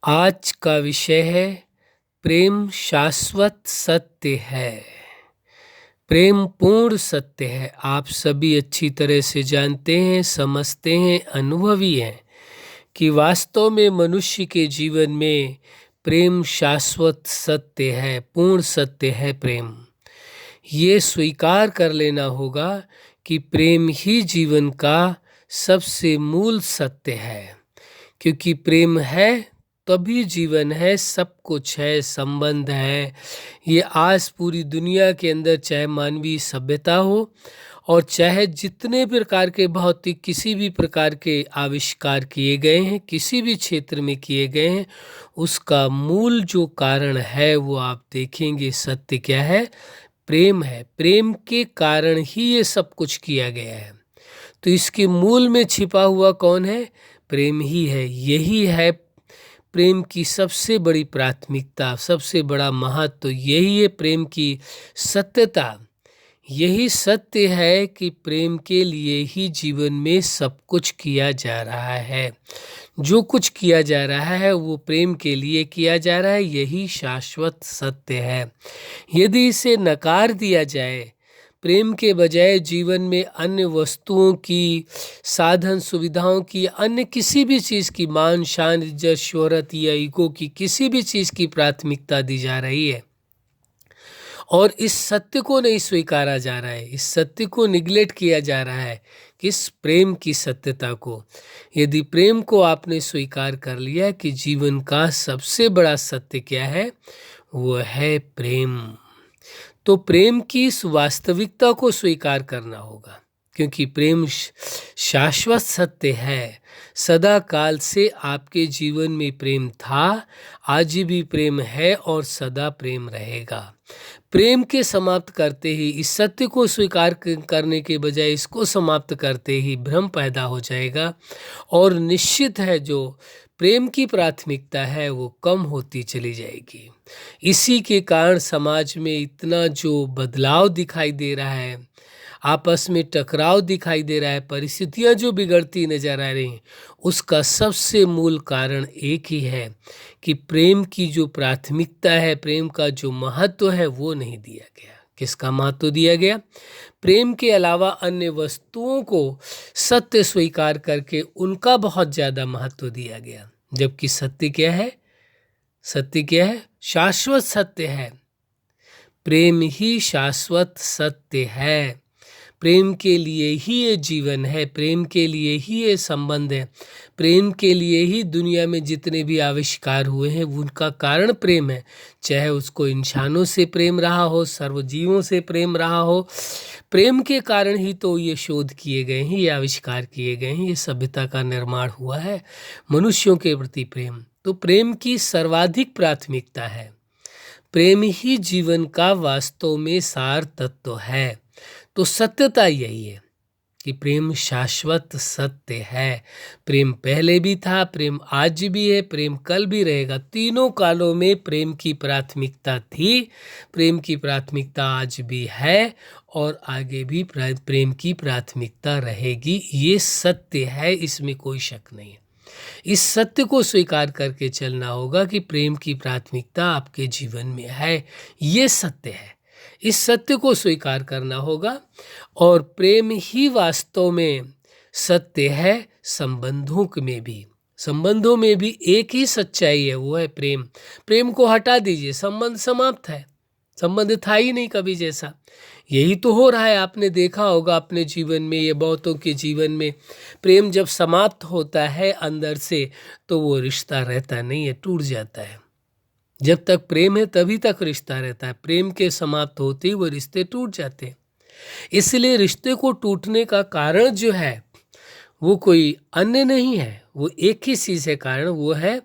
आज का विषय है प्रेम शाश्वत सत्य है। प्रेम पूर्ण सत्य है। आप सभी अच्छी तरह से जानते हैं, समझते हैं, अनुभवी हैं कि वास्तव में मनुष्य के जीवन में प्रेम शाश्वत सत्य है, पूर्ण सत्य है। प्रेम ये स्वीकार कर लेना होगा कि प्रेम ही जीवन का सबसे मूल सत्य है, क्योंकि प्रेम है तभी जीवन है, सब कुछ है, संबंध है। ये आज पूरी दुनिया के अंदर चाहे मानवीय सभ्यता हो और चाहे जितने प्रकार के भौतिक किसी भी प्रकार के आविष्कार किए गए हैं, किसी भी क्षेत्र में किए गए हैं, उसका मूल जो कारण है वो आप देखेंगे सत्य क्या है, प्रेम है। प्रेम के कारण ही ये सब कुछ किया गया है। तो इसके मूल में छिपा हुआ कौन है? प्रेम ही है। यही है प्रेम की सबसे बड़ी प्राथमिकता, सबसे बड़ा महत्व। यही है प्रेम की सत्यता। यही सत्य है कि प्रेम के लिए ही जीवन में सब कुछ किया जा रहा है। जो कुछ किया जा रहा है वो प्रेम के लिए किया जा रहा है। यही शाश्वत सत्य है। यदि इसे नकार दिया जाए, प्रेम के बजाय जीवन में अन्य वस्तुओं की, साधन सुविधाओं की, अन्य किसी भी चीज़ की, मान शान इज्जत शोहरत या ईगो की किसी भी चीज़ की प्राथमिकता दी जा रही है और इस सत्य को नहीं स्वीकारा जा रहा है, इस सत्य को निगलेक्ट किया जा रहा है, किस प्रेम की सत्यता को। यदि प्रेम को आपने स्वीकार कर लिया कि जीवन का सबसे बड़ा सत्य क्या है, वो है प्रेम, तो प्रेम की इस वास्तविकता को स्वीकार करना होगा, क्योंकि प्रेम शाश्वत सत्य है। सदा काल से आपके जीवन में प्रेम था, आज भी प्रेम है और सदा प्रेम रहेगा। प्रेम के समाप्त करते ही, इस सत्य को स्वीकार करने के बजाय इसको समाप्त करते ही भ्रम पैदा हो जाएगा और निश्चित है जो प्रेम की प्राथमिकता है वो कम होती चली जाएगी। इसी के कारण समाज में इतना जो बदलाव दिखाई दे रहा है, आपस में टकराव दिखाई दे रहा है, परिस्थितियां जो बिगड़ती नजर आ रही हैं, उसका सबसे मूल कारण एक ही है कि प्रेम की जो प्राथमिकता है, प्रेम का जो महत्व है वो नहीं दिया गया। किसका महत्व दिया गया? प्रेम के अलावा अन्य वस्तुओं को सत्य स्वीकार करके उनका बहुत ज़्यादा महत्व दिया गया। जबकि सत्य क्या है? सत्य क्या है? शाश्वत सत्य है। प्रेम ही शाश्वत सत्य है। प्रेम के लिए ही ये जीवन है, प्रेम के लिए ही ये संबंध है, प्रेम के लिए ही दुनिया में जितने भी आविष्कार हुए हैं उनका कारण प्रेम है। चाहे उसको इंसानों से प्रेम रहा हो, सर्वजीवों से प्रेम रहा हो, प्रेम के कारण ही तो ये शोध किए गए हैं, ये आविष्कार किए गए हैं, ये सभ्यता का निर्माण हुआ है। मनुष्यों के प्रति प्रेम, तो प्रेम की सर्वाधिक प्राथमिकता है। प्रेम ही जीवन का वास्तव में सार तत्व है। तो सत्यता यही है कि प्रेम शाश्वत सत्य है। प्रेम पहले भी था, प्रेम आज भी है, प्रेम कल भी रहेगा। तीनों कालों में प्रेम की प्राथमिकता थी, प्रेम की प्राथमिकता आज भी है और आगे भी प्रेम की प्राथमिकता रहेगी। ये सत्य है, इसमें कोई शक नहीं है। इस सत्य को स्वीकार करके चलना होगा कि प्रेम की प्राथमिकता आपके जीवन में है, ये सत्य है। इस सत्य को स्वीकार करना होगा और प्रेम ही वास्तव में सत्य है। संबंधों में भी, संबंधों में भी एक ही सच्चाई है, वो है प्रेम। प्रेम को हटा दीजिए, संबंध समाप्त है, संबंध था ही नहीं कभी जैसा। यही तो हो रहा है। आपने देखा होगा अपने जीवन में, ये बहुतों के जीवन में, प्रेम जब समाप्त होता है अंदर से तो वो रिश्ता रहता नहीं है, टूट जाता है। जब तक प्रेम है तभी तक रिश्ता रहता है, प्रेम के समाप्त होते ही वो रिश्ते टूट जाते हैं। इसलिए रिश्ते को टूटने का कारण जो है वो कोई अन्य नहीं है, वो एक ही चीज़ है कारण, वो है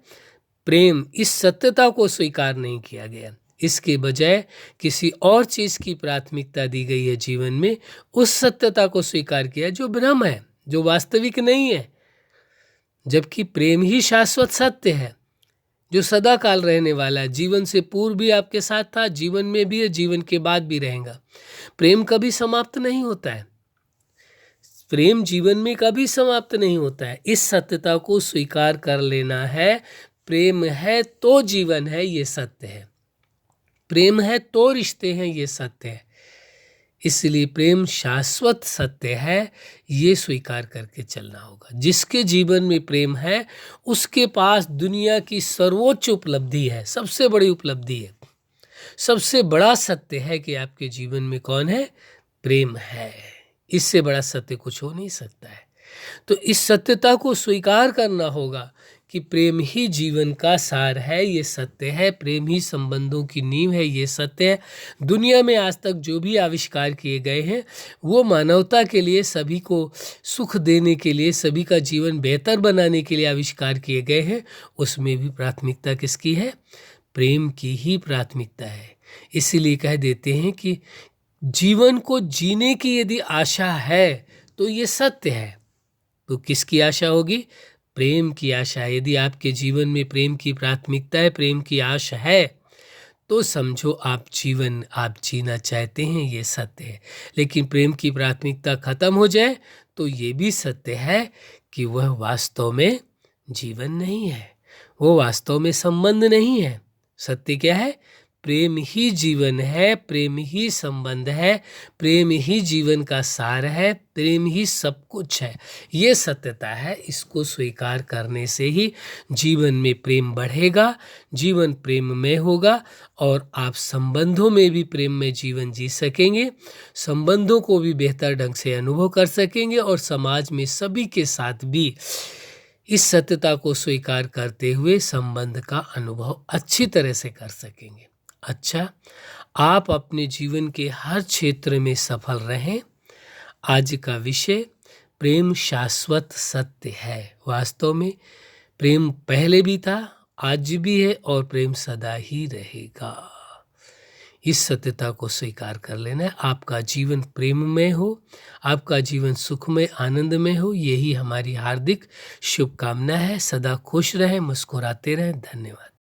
प्रेम। इस सत्यता को स्वीकार नहीं किया गया, इसके बजाय किसी और चीज़ की प्राथमिकता दी गई है जीवन में। उस सत्यता को स्वीकार किया जो भ्रम है, जो वास्तविक नहीं है। जबकि प्रेम ही शाश्वत सत्य है, जो सदा काल रहने वाला है, जीवन से पूर्व भी आपके साथ था, जीवन में भी है, जीवन के बाद भी रहेगा। प्रेम कभी समाप्त नहीं होता है, प्रेम जीवन में कभी समाप्त नहीं होता है। इस सत्यता को स्वीकार कर लेना है। प्रेम है तो जीवन है, ये सत्य है। प्रेम है तो रिश्ते हैं, ये सत्य है। इसलिए प्रेम शाश्वत सत्य है, ये स्वीकार करके चलना होगा। जिसके जीवन में प्रेम है उसके पास दुनिया की सर्वोच्च उपलब्धि है, सबसे बड़ी उपलब्धि है, सबसे बड़ा सत्य है कि आपके जीवन में कौन है? प्रेम है। इससे बड़ा सत्य कुछ हो नहीं सकता है। तो इस सत्यता को स्वीकार करना होगा कि प्रेम ही जीवन का सार है, ये सत्य है। प्रेम ही संबंधों की नींव है, ये सत्य है। दुनिया में आज तक जो भी आविष्कार किए गए हैं वो मानवता के लिए, सभी को सुख देने के लिए, सभी का जीवन बेहतर बनाने के लिए आविष्कार किए गए हैं। उसमें भी प्राथमिकता किसकी है? प्रेम की ही प्राथमिकता है। इसीलिए कह देते हैं कि जीवन को जीने की यदि आशा है तो ये सत्य है। तो किसकी आशा होगी? प्रेम की आशा। यदि आपके जीवन में प्रेम की प्राथमिकता है, प्रेम की आशा है, तो समझो आप जीना चाहते हैं, ये सत्य है। लेकिन प्रेम की प्राथमिकता खत्म हो जाए तो ये भी सत्य है कि वह वास्तव में जीवन नहीं है, वो वास्तव में संबंध नहीं है। सत्य क्या है? प्रेम ही जीवन है, प्रेम ही संबंध है, प्रेम ही जीवन का सार है, प्रेम ही सब कुछ है। ये सत्यता है। इसको स्वीकार करने से ही जीवन में प्रेम बढ़ेगा, जीवन प्रेम में होगा और आप संबंधों में भी प्रेम में जीवन जी सकेंगे, संबंधों को भी बेहतर ढंग से अनुभव कर सकेंगे और समाज में सभी के साथ भी इस सत्यता को स्वीकार करते हुए संबंध का अनुभव अच्छी तरह से कर सकेंगे। अच्छा, आप अपने जीवन के हर क्षेत्र में सफल रहें। आज का विषय प्रेम शाश्वत सत्य है। वास्तव में प्रेम पहले भी था, आज भी है और प्रेम सदा ही रहेगा। इस सत्यता को स्वीकार कर लेना है। आपका जीवन प्रेममय हो, आपका जीवन सुखमय आनंदमय हो, यही हमारी हार्दिक शुभकामना है। सदा खुश रहें, मुस्कुराते रहें। धन्यवाद।